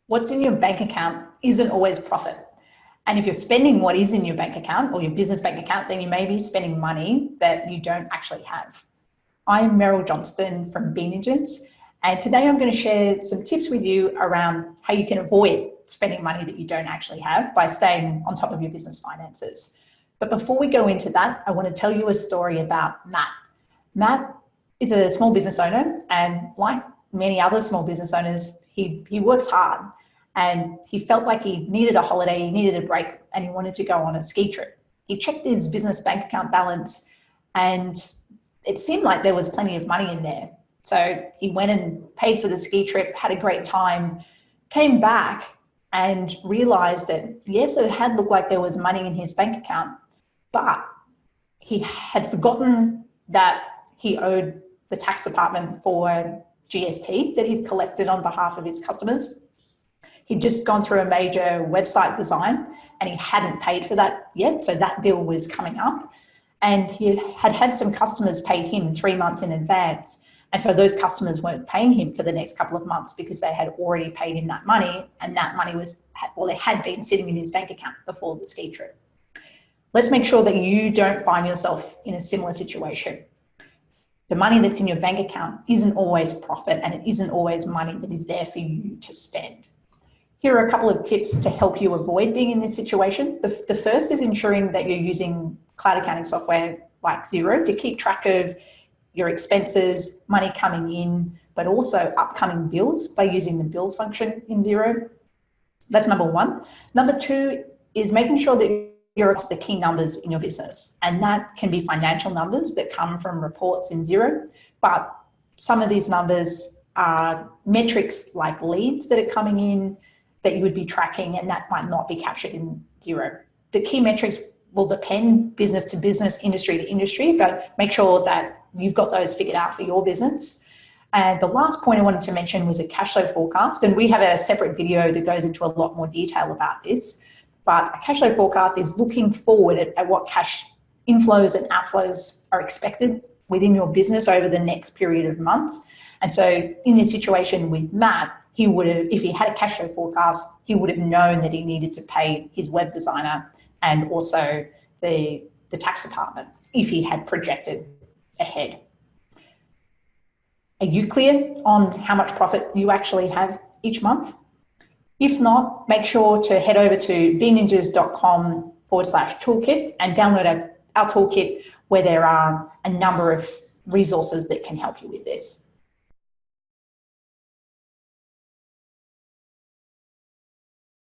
What's in your bank account isn't always profit. And if you're spending what is in your bank account or your business bank account, then you may be spending money that you don't actually have. I'm Meryl Johnston from Ninjas, and today I'm going to share some tips with you around how you can avoid spending money that you don't actually have by staying on top of your business finances. But before we go into that, I want to tell you a story about Matt. Matt is a small business owner, and like many other small business owners, he works hard, and he felt like he needed a holiday, he needed a break, and he wanted to go on a ski trip. He checked his business bank account balance, and it seemed like there was plenty of money in there. So he went and paid for the ski trip, had a great time, came back and realized that yes, it had looked like there was money in his bank account, but he had forgotten that he owed the tax department for GST that he'd collected on behalf of his customers. He'd just gone through a major website design and he hadn't paid for that yet, so that bill was coming up. And he had had some customers pay him 3 months in advance, and so those customers weren't paying him for the next couple of months because they had already paid him that money, and that money was, well, it had been sitting in his bank account before the ski trip. Let's make sure that you don't find yourself in a similar situation. The money that's in your bank account isn't always profit, and it isn't always money that is there for you to spend. Here are a couple of tips to help you avoid being in this situation. The first is ensuring that you're using cloud accounting software like Xero to keep track of your expenses, money coming in, but also upcoming bills by using the bills function in Xero. That's number one. Number two is making sure that you're across the key numbers in your business. And that can be financial numbers that come from reports in Xero, but some of these numbers are metrics like leads that are coming in that you would be tracking, and that might not be captured in Xero. The key metrics will depend business to business, industry to industry, but make sure that you've got those figured out for your business. And the last point I wanted to mention was a cash flow forecast. And we have a separate video that goes into a lot more detail about this. But a cash flow forecast is looking forward at what cash inflows and outflows are expected within your business over the next period of months. And so in this situation with Matt, he would have, if he had a cash flow forecast, he would have known that he needed to pay his web designer and also the tax department if he had projected ahead. Are you clear on how much profit you actually have each month? If not, make sure to head over to beninjas.com/toolkit and download our toolkit, where there are a number of resources that can help you with this.